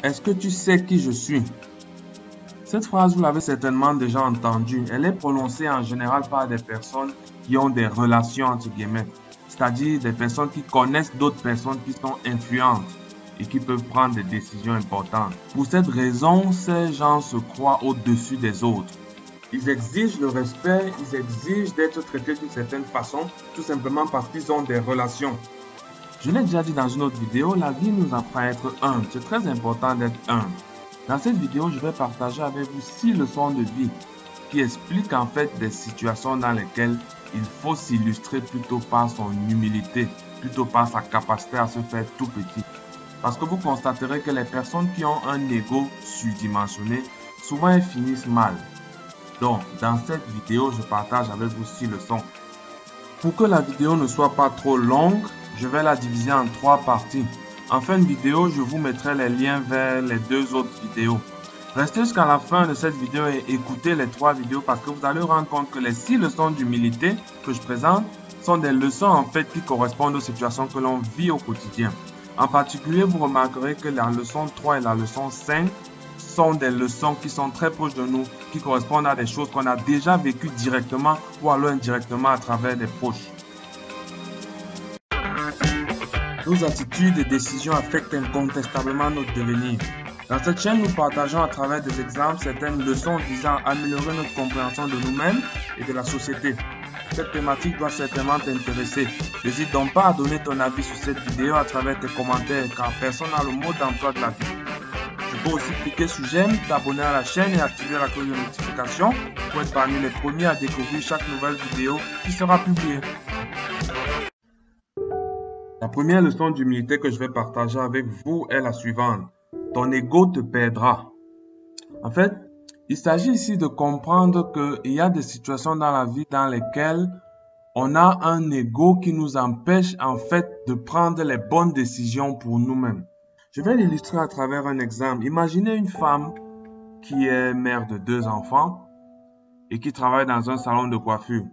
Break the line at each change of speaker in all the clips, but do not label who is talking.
Est-ce que tu sais qui je suis? Cette phrase, vous l'avez certainement déjà entendue. Elle est prononcée en général par des personnes qui ont des relations entre guillemets, c'est-à-dire des personnes qui connaissent d'autres personnes qui sont influentes et qui peuvent prendre des décisions importantes. Pour cette raison, ces gens se croient au-dessus des autres. Ils exigent le respect, ils exigent d'être traités d'une certaine façon, tout simplement parce qu'ils ont des relations. Je l'ai déjà dit dans une autre vidéo, la vie nous apprend à être humble. C'est très important d'être humble. Dans cette vidéo, je vais partager avec vous 6 leçons de vie qui expliquent en fait des situations dans lesquelles il faut s'illustrer plutôt par son humilité, plutôt par sa capacité à se faire tout petit. Parce que vous constaterez que les personnes qui ont un ego surdimensionné, souvent elles finissent mal. Donc, dans cette vidéo, je partage avec vous 6 leçons. Pour que la vidéo ne soit pas trop longue, je vais la diviser en 3 parties. En fin de vidéo, je vous mettrai les liens vers les 2 autres vidéos. Restez jusqu'à la fin de cette vidéo et écoutez les 3 vidéos parce que vous allez vous rendre compte que les 6 leçons d'humilité que je présente sont des leçons en fait qui correspondent aux situations que l'on vit au quotidien. En particulier, vous remarquerez que la leçon 3 et la leçon 5 sont des leçons qui sont très proches de nous, qui correspondent à des choses qu'on a déjà vécues directement ou alors indirectement à travers des proches. Nos attitudes et décisions affectent incontestablement notre devenir. Dans cette chaîne, nous partageons à travers des exemples certaines leçons visant à améliorer notre compréhension de nous-mêmes et de la société. Cette thématique doit certainement t'intéresser. N'hésite donc pas à donner ton avis sur cette vidéo à travers tes commentaires car personne n'a le mot d'emploi de la vie. Tu peux aussi cliquer sur j'aime, t'abonner à la chaîne et activer la cloche de notification pour être parmi les premiers à découvrir chaque nouvelle vidéo qui sera publiée. La première leçon d'humilité que je vais partager avec vous est la suivante. Ton ego te perdra. En fait, il s'agit ici de comprendre qu'il y a des situations dans la vie dans lesquelles on a un ego qui nous empêche en fait de prendre les bonnes décisions pour nous-mêmes. Je vais l'illustrer à travers un exemple. Imaginez une femme qui est mère de 2 enfants et qui travaille dans un salon de coiffure.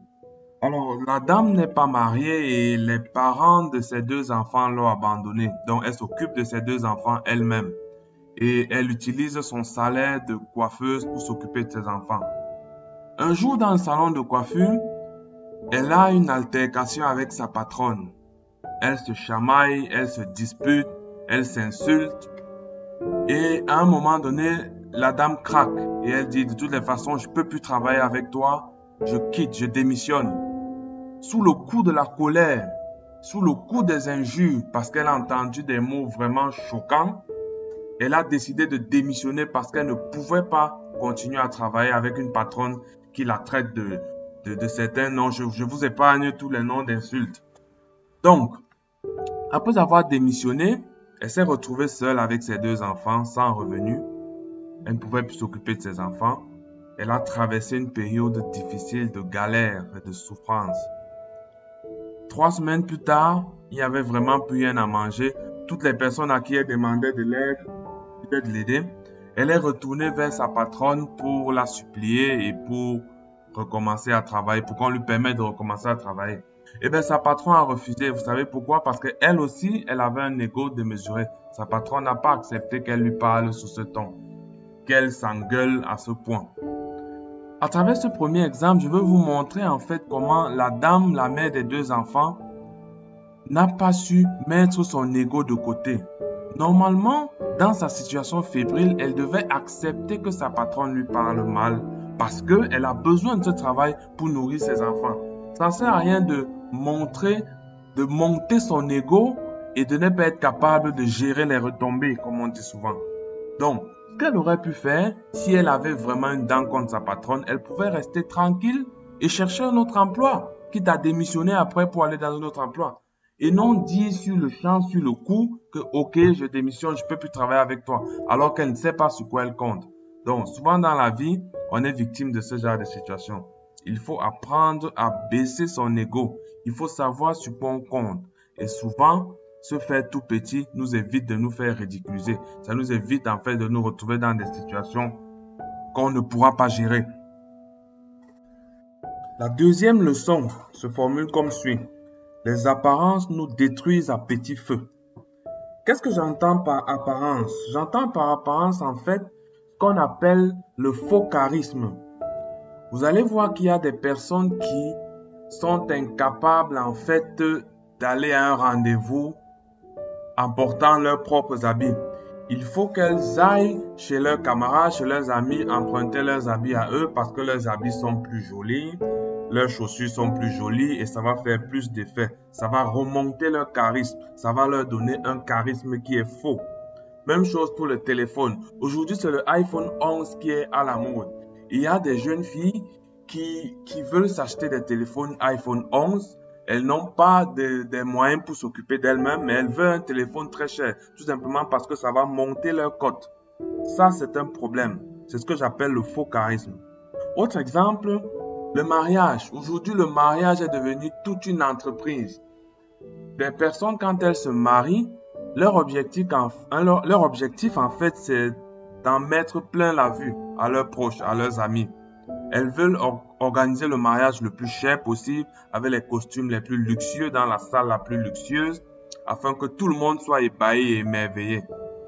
Alors, la dame n'est pas mariée et les parents de ses 2 enfants l'ont abandonnée. Donc, elle s'occupe de ses 2 enfants elle-même. Et elle utilise son salaire de coiffeuse pour s'occuper de ses enfants. Un jour, dans le salon de coiffure, elle a une altercation avec sa patronne. Elle se chamaille, elle se dispute, elle s'insulte. Et à un moment donné, la dame craque et elle dit de toutes les façons, je ne peux plus travailler avec toi, je quitte, je démissionne. Sous le coup de la colère, sous le coup des injures, parce qu'elle a entendu des mots vraiment choquants, elle a décidé de démissionner parce qu'elle ne pouvait pas continuer à travailler avec une patronne qui la traite de certains noms. Je vous épargne tous les noms d'insultes. Donc, après avoir démissionné, elle s'est retrouvée seule avec ses 2 enfants, sans revenu. Elle ne pouvait plus s'occuper de ses enfants. Elle a traversé une période difficile de galère et de souffrance. 3 semaines plus tard, il n'y avait vraiment plus rien à manger. Toutes les personnes à qui elle demandait de l'aide, de l'aider, elle est retournée vers sa patronne pour la supplier et pour recommencer à travailler, pour qu'on lui permette de recommencer à travailler. Eh bien, sa patronne a refusé. Vous savez pourquoi? Parce qu'elle aussi, elle avait un ego démesuré. Sa patronne n'a pas accepté qu'elle lui parle sous ce ton, qu'elle s'engueule à ce point. À travers ce premier exemple, je veux vous montrer en fait comment la dame, la mère des 2 enfants, n'a pas su mettre son ego de côté. Normalement, dans sa situation fébrile, elle devait accepter que sa patronne lui parle mal parce qu'elle a besoin de ce travail pour nourrir ses enfants. Ça ne sert à rien de monter son ego et de ne pas être capable de gérer les retombées, comme on dit souvent. Donc, ce qu'elle aurait pu faire, si elle avait vraiment une dent contre sa patronne, elle pouvait rester tranquille et chercher un autre emploi, quitte à démissionner après pour aller dans un autre emploi. Et non dire sur le champ, sur le coup, que ok, je démissionne, je ne peux plus travailler avec toi, alors qu'elle ne sait pas sur quoi elle compte. Donc, souvent dans la vie, on est victime de ce genre de situation. Il faut apprendre à baisser son ego. Il faut savoir sur quoi on compte. Et souvent, se faire tout petit nous évite de nous faire ridiculiser. Ça nous évite en fait de nous retrouver dans des situations qu'on ne pourra pas gérer. La deuxième leçon se formule comme suit. Les apparences nous détruisent à petit feu. Qu'est-ce que j'entends par apparence? J'entends par apparence en fait ce qu'on appelle le faux charisme. Vous allez voir qu'il y a des personnes qui sont incapables en fait d'aller à un rendez-vous en portant leurs propres habits. Il faut qu'elles aillent chez leurs camarades, chez leurs amis, emprunter leurs habits à eux parce que leurs habits sont plus jolis, leurs chaussures sont plus jolies et ça va faire plus d'effet. Ça va remonter leur charisme, ça va leur donner un charisme qui est faux. Même chose pour le téléphone. Aujourd'hui, c'est le iPhone 11 qui est à la mode. Il y a des jeunes filles qui veulent s'acheter des téléphones iPhone 11. Elles n'ont pas des moyens pour s'occuper d'elles-mêmes, mais elles veulent un téléphone très cher, tout simplement parce que ça va monter leur cote. Ça, c'est un problème. C'est ce que j'appelle le faux charisme. Autre exemple, le mariage. Aujourd'hui, le mariage est devenu toute une entreprise. Des personnes, quand elles se marient, leur objectif, en fait, c'est d'en mettre plein la vue à leurs proches, à leurs amis. Elles veulent organiser le mariage le plus cher possible, avec les costumes les plus luxueux dans la salle la plus luxueuse, afin que tout le monde soit ébahi et émerveillé.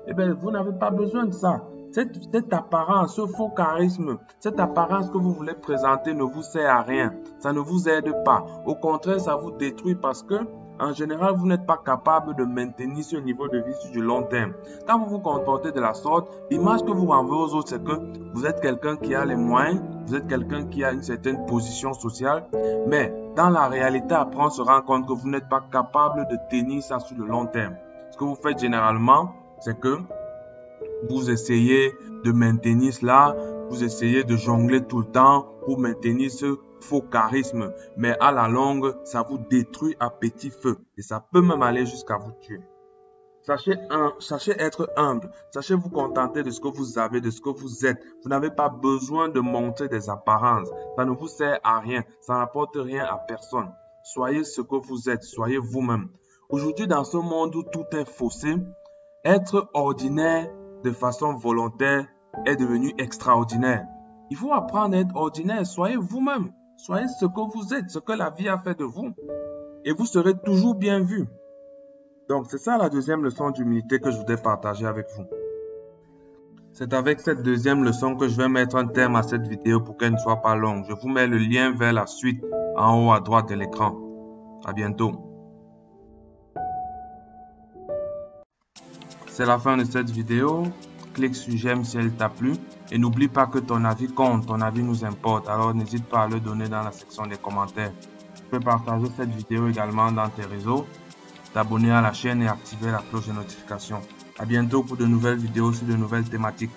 Eh bien, vous n'avez pas besoin de ça. Cette apparence, ce faux charisme, cette apparence que vous voulez présenter ne vous sert à rien. Ça ne vous aide pas. Au contraire, ça vous détruit parce que, en général, vous n'êtes pas capable de maintenir ce niveau de vie sur du long terme. Quand vous vous comportez de la sorte, l'image que vous renvoyez aux autres, c'est que vous êtes quelqu'un qui a les moyens, vous êtes quelqu'un qui a une certaine position sociale, mais dans la réalité, après, on se rend compte que vous n'êtes pas capable de tenir ça sur le long terme. Ce que vous faites généralement, c'est que vous essayez de maintenir cela, vous essayez de jongler tout le temps pour maintenir ce faux charisme. Mais à la longue, ça vous détruit à petit feu et ça peut même aller jusqu'à vous tuer. Sachez être humble, sachez vous contenter de ce que vous avez, de ce que vous êtes. Vous n'avez pas besoin de montrer des apparences. Ça ne vous sert à rien, ça n'apporte rien à personne. Soyez ce que vous êtes, soyez vous-même. Aujourd'hui, dans ce monde où tout est faussé, être ordinaire de façon volontaire est devenu extraordinaire. Il faut apprendre à être ordinaire. Soyez vous-même. Soyez ce que vous êtes, ce que la vie a fait de vous. Et vous serez toujours bien vu. Donc, c'est ça la deuxième leçon d'humilité que je voudrais partager avec vous. C'est avec cette deuxième leçon que je vais mettre un terme à cette vidéo pour qu'elle ne soit pas longue. Je vous mets le lien vers la suite en haut à droite de l'écran. À bientôt. C'est la fin de cette vidéo. Clique sur j'aime si elle t'a plu. Et n'oublie pas que ton avis compte, ton avis nous importe. Alors n'hésite pas à le donner dans la section des commentaires. Tu peux partager cette vidéo également dans tes réseaux, t'abonner à la chaîne et activer la cloche de notification. À bientôt pour de nouvelles vidéos sur de nouvelles thématiques.